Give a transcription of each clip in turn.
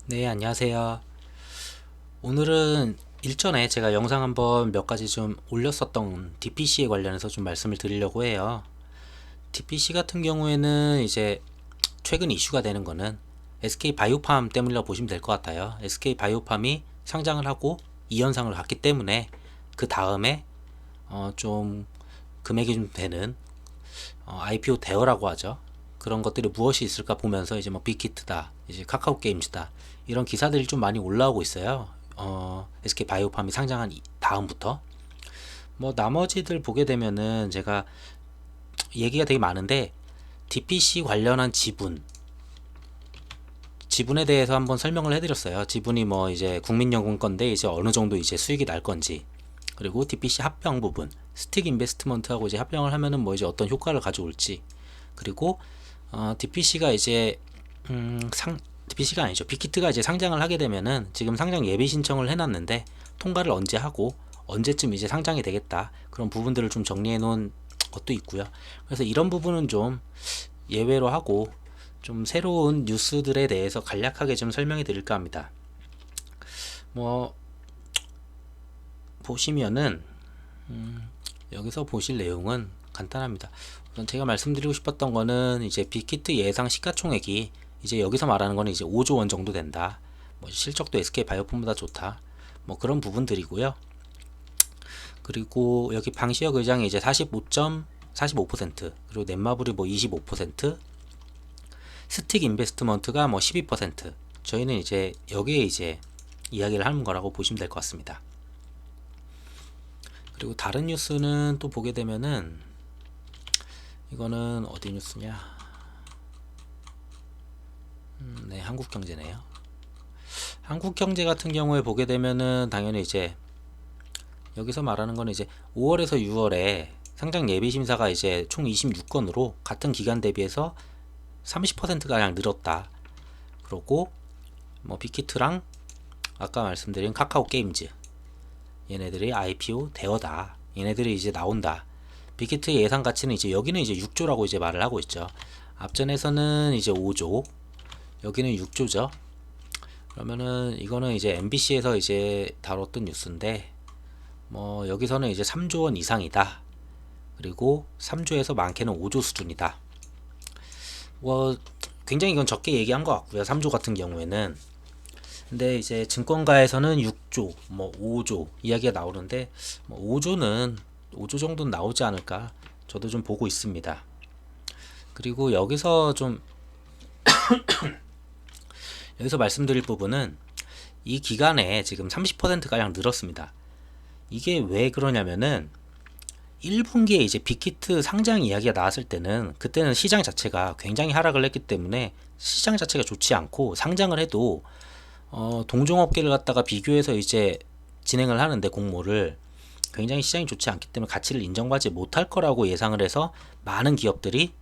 네, 안녕하세요. 오늘은 일전에 제가 영상 한번 몇 가지 좀 올렸었던 DPC에 관련해서 좀 말씀을 드리려고 해요. DPC 같은 경우에는 이제 최근 이슈가 되는 거는 SK 바이오팜 때문이라고 보시면 될 것 같아요. SK 바이오팜이 상장을 하고 2연상을 갔기 때문에 그 다음에 좀 금액이 좀 되는 IPO 대여라고 하죠. 그런 것들이 무엇이 있을까 보면서 이제 뭐 빅히트다, 이제 카카오 게임즈다 이런 기사들이 좀 많이 올라오고 있어요. SK 바이오팜이 상장한 다음부터 뭐 나머지들 보게 되면은 제가 얘기가 되게 많은데 DPC 관련한 지분에 대해서 한번 설명을 해드렸어요. 지분이 뭐 이제 국민연금 건데 이제 어느 정도 이제 수익이 날 건지, 그리고 DPC 합병 부분, 스틱 인베스트먼트하고 이제 합병을 하면은 뭐 이제 어떤 효과를 가져올지, 그리고 DPC가 이제 DPC가 아니죠. 빅히트가 이제 상장을 하게 되면은 지금 상장 예비 신청을 해놨는데 통과를 언제 하고 언제쯤 이제 상장이 되겠다, 그런 부분들을 좀 정리해 놓은 것도 있고요. 그래서 이런 부분은 좀 예외로 하고 좀 새로운 뉴스들에 대해서 간략하게 좀 설명해 드릴까 합니다. 뭐 보시면은 여기서 보실 내용은 간단합니다. 우선 제가 말씀드리고 싶었던 거는 이제 빅히트 예상 시가총액이 이제 여기서 말하는 거는 이제 5조 원 정도 된다. 뭐 실적도 SK 바이오폼보다 좋다. 뭐 그런 부분들이고요. 그리고 여기 방시혁 의장이 이제 45% 그리고 넷마블이 뭐 25%, 스틱 인베스트먼트가 뭐 12%. 저희는 이제 여기에 이제 이야기를 하는 거라고 보시면 될 것 같습니다. 그리고 다른 뉴스는 또 보게 되면은 이거는 어디 뉴스냐? 네, 한국경제네요. 한국경제 같은 경우에 보게 되면은 당연히 이제 여기서 말하는 거는 이제 5월에서 6월에 상장 예비 심사가 이제 총 26건으로 같은 기간 대비해서 30%가량 늘었다. 그리고 뭐 빅히트랑 아까 말씀드린 카카오 게임즈, 얘네들이 IPO 대여다. 얘네들이 이제 나온다. 빅히트의 예상 가치는 이제 여기는 이제 6조라고 이제 말을 하고 있죠. 앞전에서는 이제 5조, 여기는 6조죠. 그러면은 이거는 이제 MBC에서 이제 다뤘던 뉴스인데 뭐 여기서는 이제 3조 원 이상이다. 그리고 3조에서 많게는 5조 수준이다. 뭐 굉장히 이건 적게 얘기한 것 같고요. 3조 같은 경우에는. 근데 이제 증권가에서는 6조, 뭐 5조 이야기가 나오는데 뭐 5조는 5조 정도는 나오지 않을까 저도 좀 보고 있습니다. 그리고 여기서 말씀드릴 부분은 이 기간에 지금 30%가량 늘었습니다. 이게 왜 그러냐면은 1분기에 이제 빅히트 상장 이야기가 나왔을 때는 그때는 시장 자체가 굉장히 하락을 했기 때문에 시장 자체가 좋지 않고, 상장을 해도 동종업계를 갖다가 비교해서 이제 진행을 하는데 공모를 굉장히 시장이 좋지 않기 때문에 가치를 인정받지 못할 거라고 예상을 해서 많은 기업들이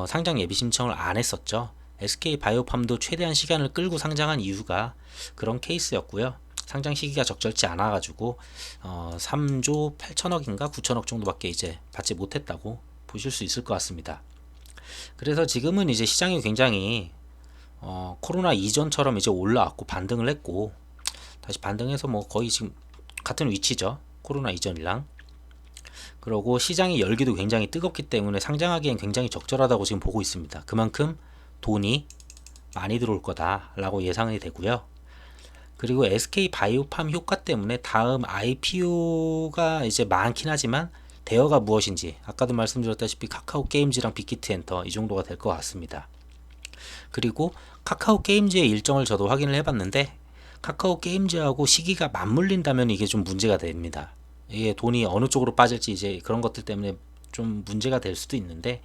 상장 예비 신청을 안 했었죠. SK 바이오팜도 최대한 시간을 끌고 상장한 이유가 그런 케이스였고요. 상장 시기가 적절치 않아가지고 3조 8천억인가 9천억 정도밖에 이제 받지 못했다고 보실 수 있을 것 같습니다. 그래서 지금은 이제 시장이 굉장히 코로나 이전처럼 이제 올라왔고 반등을 했고, 다시 반등해서 뭐 거의 지금 같은 위치죠. 코로나 이전이랑. 그러고 시장의 열기도 굉장히 뜨겁기 때문에 상장하기엔 굉장히 적절하다고 지금 보고 있습니다. 그만큼 돈이 많이 들어올 거다라고 예상이 되고요. 그리고 SK 바이오팜 효과 때문에 다음 IPO가 이제 많긴 하지만 대여가 무엇인지 아까도 말씀드렸다시피 카카오 게임즈랑 빅히트 엔터 이 정도가 될 것 같습니다. 그리고 카카오 게임즈의 일정을 저도 확인을 해봤는데 카카오 게임즈하고 시기가 맞물린다면 이게 좀 문제가 됩니다. 이게 돈이 어느 쪽으로 빠질지 이제 그런 것들 때문에 좀 문제가 될 수도 있는데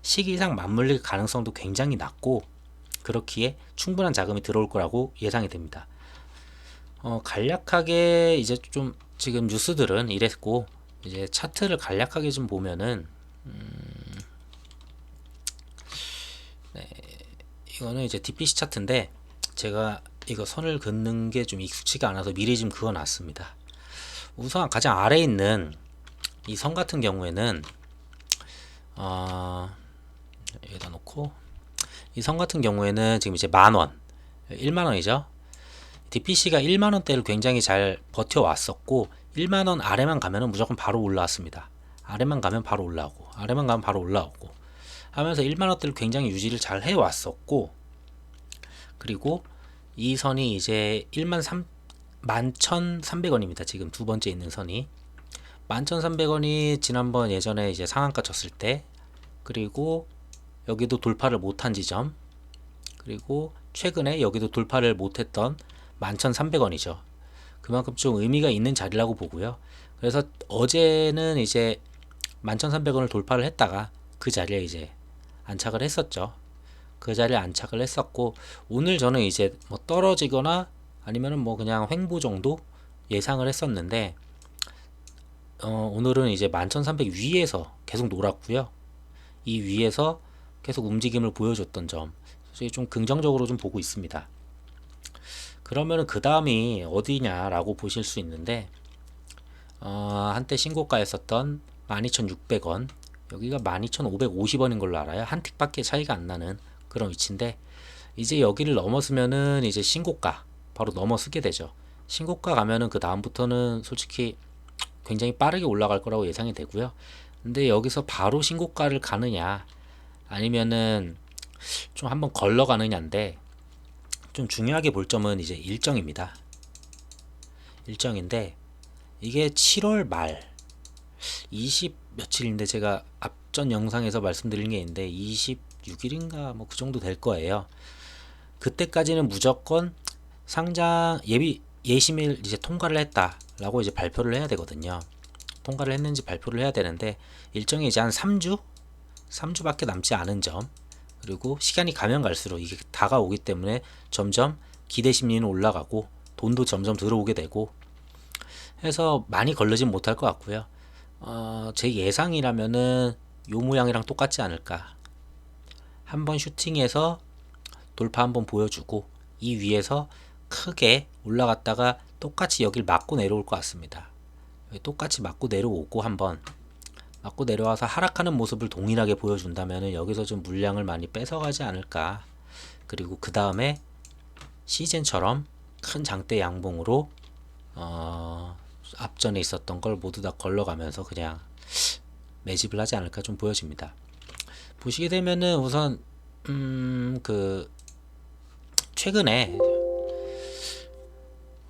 시기상 맞물릴 가능성도 굉장히 낮고, 그렇기에 충분한 자금이 들어올 거라고 예상이 됩니다. 간략하게 이제 좀 지금 뉴스들은 이랬고, 이제 차트를 간략하게 좀 보면은 이거는 이제 DPC 차트인데 제가 이거 선을 긋는 게 좀 익숙치가 않아서 미리 좀 그어놨습니다. 우선 가장 아래에 있는 이 선 같은 경우에는 여기다 놓고, 이 선 같은 경우에는 지금 이제 10,000원, 1만원이죠. DPC가 1만원대를 굉장히 잘 버텨왔었고 1만원 아래만 가면은 무조건 바로 올라왔습니다. 아래만 가면 바로 올라오고 아래만 가면 바로 올라오고 하면서 1만원대를 굉장히 유지를 잘 해왔었고, 그리고 이 선이 이제 11,300원입니다. 지금 두 번째 있는 선이 11,300원이 지난번 예전에 이제 상한가 쳤을 때, 그리고 여기도 돌파를 못한 지점, 그리고 최근에 여기도 돌파를 못했던 11,300원이죠. 그만큼 좀 의미가 있는 자리라고 보고요. 그래서 어제는 이제 11,300원을 돌파를 했다가 그 자리에 이제 안착을 했었죠. 그 자리에 안착을 했었고, 오늘 저는 이제 뭐 떨어지거나 아니면은 뭐 그냥 횡보 정도 예상을 했었는데, 오늘은 이제 11,300 위에서 계속 놀았고요. 이 위에서 계속 움직임을 보여줬던 점, 솔직히 좀 긍정적으로 좀 보고 있습니다. 그러면은 그 다음이 어디냐라고 보실 수 있는데, 한때 신고가였었던 12,600원, 여기가 12,550원인 걸로 알아요. 한 틱밖에 차이가 안 나는 그런 위치인데, 이제 여기를 넘었으면은 이제 신고가 바로 넘어서게 되죠. 신고가 가면은 그 다음부터는 솔직히 굉장히 빠르게 올라갈 거라고 예상이 되고요. 근데 여기서 바로 신고가를 가느냐 아니면은 좀 한번 걸러 가느냐인데, 좀 중요하게 볼 점은 이제 일정입니다. 일정인데 이게 7월 말 20 며칠인데, 제가 앞전 영상에서 말씀드린 게 있는데 26일인가 뭐 그 정도 될 거예요. 그때까지는 무조건 상장 예심일 이제 통과를 했다라고 이제 발표를 해야 되거든요. 통과를 했는지 발표를 해야 되는데, 일정이 이제 한 3주밖에 남지 않은 점, 그리고 시간이 가면 갈수록 이게 다가오기 때문에 점점 기대 심리는 올라가고 돈도 점점 들어오게 되고 해서 많이 걸르진 못할 것 같고요. 제 예상이라면은 요 모양이랑 똑같지 않을까. 한번 슈팅해서 돌파 한번 보여주고 이 위에서 크게 올라갔다가 똑같이 여길 맞고 내려올 것 같습니다. 똑같이 맞고 내려오고 한번 맞고 내려와서 하락하는 모습을 동일하게 보여준다면 여기서 좀 물량을 많이 뺏어가지 않을까. 그리고 그 다음에 시즌처럼 큰 장대 양봉으로 앞전에 있었던 걸 모두 다 걸러가면서 그냥 매집을 하지 않을까 좀 보여집니다. 보시게 되면은 우선 그 최근에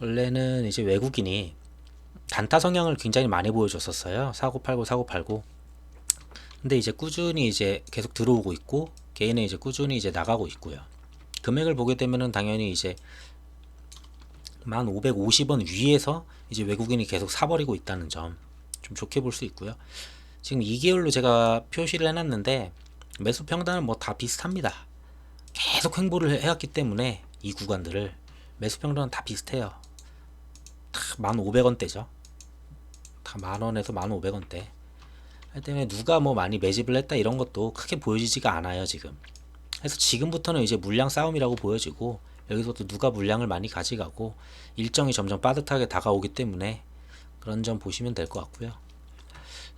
원래는 이제 외국인이 단타 성향을 굉장히 많이 보여줬었어요. 사고 팔고. 근데 이제 꾸준히 이제 계속 들어오고 있고 개인은 이제 꾸준히 이제 나가고 있고요. 금액을 보게 되면은 당연히 이제 1,550원 위에서 이제 외국인이 계속 사버리고 있다는 점 좀 좋게 볼 수 있고요. 지금 2개월로 제가 표시를 해놨는데 매수 평단은 뭐 다 비슷합니다. 계속 횡보를 해왔기 때문에 이 구간들을 매수 평단은 다 비슷해요. 다 1,500원대죠. 다 만원에서 1,500원대. 때문에 누가 뭐 많이 매집을 했다 이런 것도 크게 보여지지가 않아요 지금. 그래서 지금부터는 이제 물량 싸움이라고 보여지고, 여기서도 누가 물량을 많이 가져가고 일정이 점점 빠듯하게 다가오기 때문에 그런 점 보시면 될 것 같고요.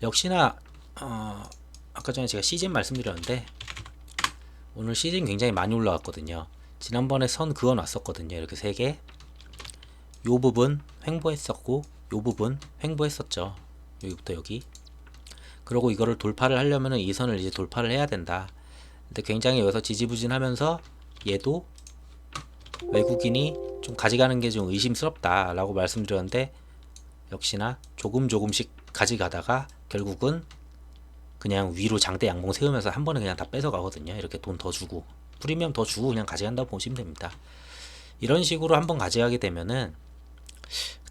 역시나 아까 전에 제가 시즌 말씀드렸는데 오늘 시즌 굉장히 많이 올라왔거든요. 지난번에 선 그어 놨었거든요. 이렇게 3개. 요 부분 횡보했었고 요 부분 횡보했었죠. 여기부터 여기. 그리고 이거를 돌파를 하려면 이 선을 이제 돌파를 해야 된다. 근데 굉장히 여기서 지지부진하면서 얘도 외국인이 좀 가져가는 게 좀 의심스럽다 라고 말씀드렸는데, 역시나 조금씩 가져가다가 결국은 그냥 위로 장대 양봉 세우면서 한 번에 그냥 다 뺏어가거든요. 이렇게 돈 더 주고 프리미엄 더 주고 그냥 가져간다고 보시면 됩니다. 이런 식으로 한번 가져가게 되면은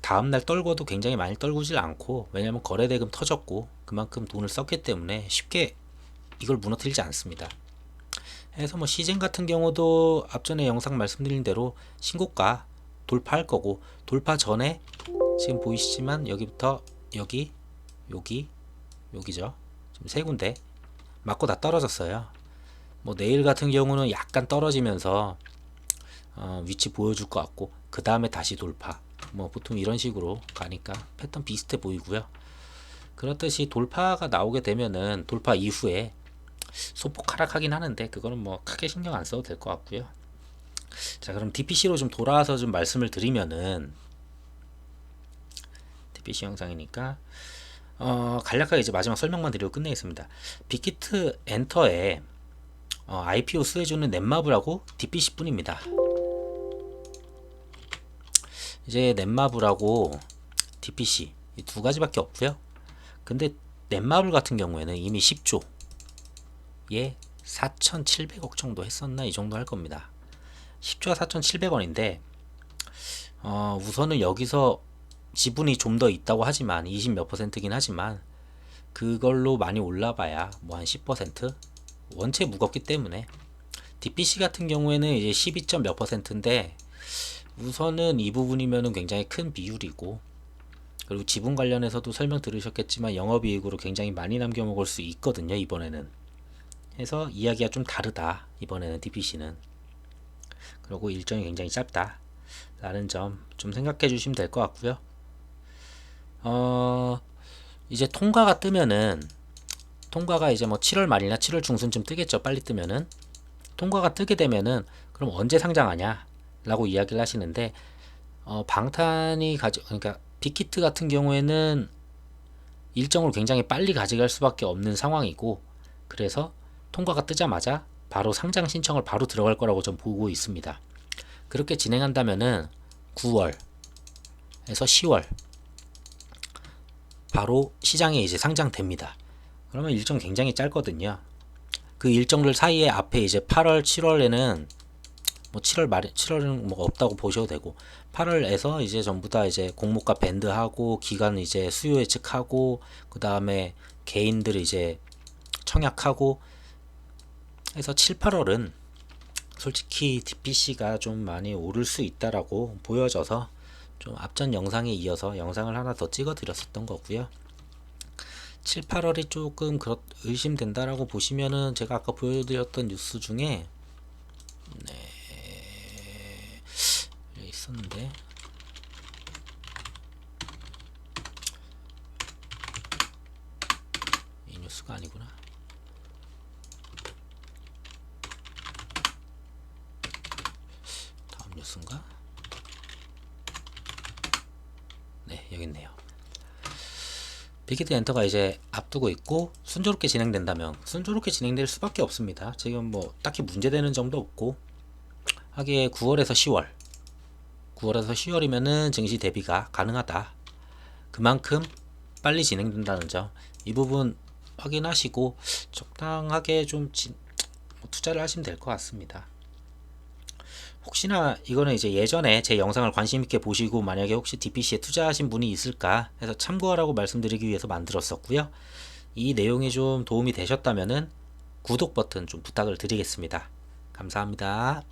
다음날 떨궈도 굉장히 많이 떨구질 않고, 왜냐면 거래대금 터졌고 그만큼 돈을 썼기 때문에 쉽게 이걸 무너뜨리지 않습니다. 그래서 뭐 시즌 같은 경우도 앞전에 영상 말씀드린 대로 신고가 돌파할 거고, 돌파 전에 지금 보이시지만 여기부터 여기죠. 지금 3군데 맞고 다 떨어졌어요. 뭐 내일 같은 경우는 약간 떨어지면서 위치 보여줄 것 같고, 그 다음에 다시 돌파, 뭐 보통 이런 식으로 가니까 패턴 비슷해 보이고요. 그렇듯이 돌파가 나오게 되면은 돌파 이후에 소폭 하락하긴 하는데 그거는 뭐 크게 신경 안 써도 될 것 같고요. 자, 그럼 DPC로 좀 돌아와서 좀 말씀을 드리면은, DPC 영상이니까 간략하게 이제 마지막 설명만 드리고 끝내겠습니다. 빅히트 엔터에 IPO 수혜주는 넷마블하고 DPC 뿐입니다. 이제 넷마블하고 DPC 이 두 가지밖에 없고요. 근데 넷마블 같은 경우에는 이미 10조에 4,700억 정도 했었나, 이 정도 할 겁니다. 10조가 4,700원인데 우선은 여기서 지분이 좀 더 있다고 하지만 20 몇 %긴 하지만 그걸로 많이 올라봐야 뭐 한 10%, 원체 무겁기 때문에. DPC 같은 경우에는 이제 12점 몇 %인데 우선은 이 부분이면은 굉장히 큰 비율이고, 그리고 지분 관련해서도 설명 들으셨겠지만 영업이익으로 굉장히 많이 남겨 먹을 수 있거든요, 이번에는. 해서 이야기가 좀 다르다, 이번에는 DPC는. 그리고 일정이 굉장히 짧다 라는 점 좀 생각해 주시면 될 것 같고요. 이제 통과가 뜨면은, 통과가 이제 뭐 7월 말이나 7월 중순쯤 뜨겠죠, 빨리 뜨면은. 통과가 뜨게 되면은 그럼 언제 상장하냐 라고 이야기를 하시는데, 방탄이 그러니까 빅히트 같은 경우에는 일정을 굉장히 빨리 가져갈 수밖에 없는 상황이고, 그래서 통과가 뜨자마자 바로 상장 신청을 바로 들어갈 거라고 좀 보고 있습니다. 그렇게 진행한다면은 9월에서 10월 바로 시장에 이제 상장됩니다. 그러면 일정 굉장히 짧거든요. 그 일정들 사이에 앞에 이제 8월, 7월에는 뭐 7월 말에, 7월은 뭐 없다고 보셔도 되고, 8월에서 이제 전부 다 이제 공모가 밴드하고 기간 이제 수요 예측하고, 그 다음에 개인들 이제 청약하고 해서 7, 8월은 솔직히 DPC가 좀 많이 오를 수 있다라고 보여져서 좀 앞전 영상에 이어서 영상을 하나 더 찍어 드렸었던 거고요. 7, 8월이 조금 의심된다라고 보시면은 제가 아까 보여드렸던 뉴스 중에 있었는데, 이 뉴스가 아니구나. 다음 뉴스인가? 네, 여기 있네요. 빅히트 엔터가 이제 앞두고 있고, 순조롭게 진행된다면 순조롭게 진행될 수밖에 없습니다. 지금 뭐 딱히 문제되는 점도 없고, 하기에 9월에서 10월이면은 증시 대비가 가능하다. 그만큼 빨리 진행된다는 점, 이 부분 확인하시고 적당하게 좀 투자를 하시면 될 것 같습니다. 혹시나 이거는 이제 예전에 제 영상을 관심 있게 보시고 만약에 혹시 DPC에 투자하신 분이 있을까 해서 참고하라고 말씀드리기 위해서 만들었었고요. 이 내용이 좀 도움이 되셨다면은 구독 버튼 좀 부탁을 드리겠습니다. 감사합니다.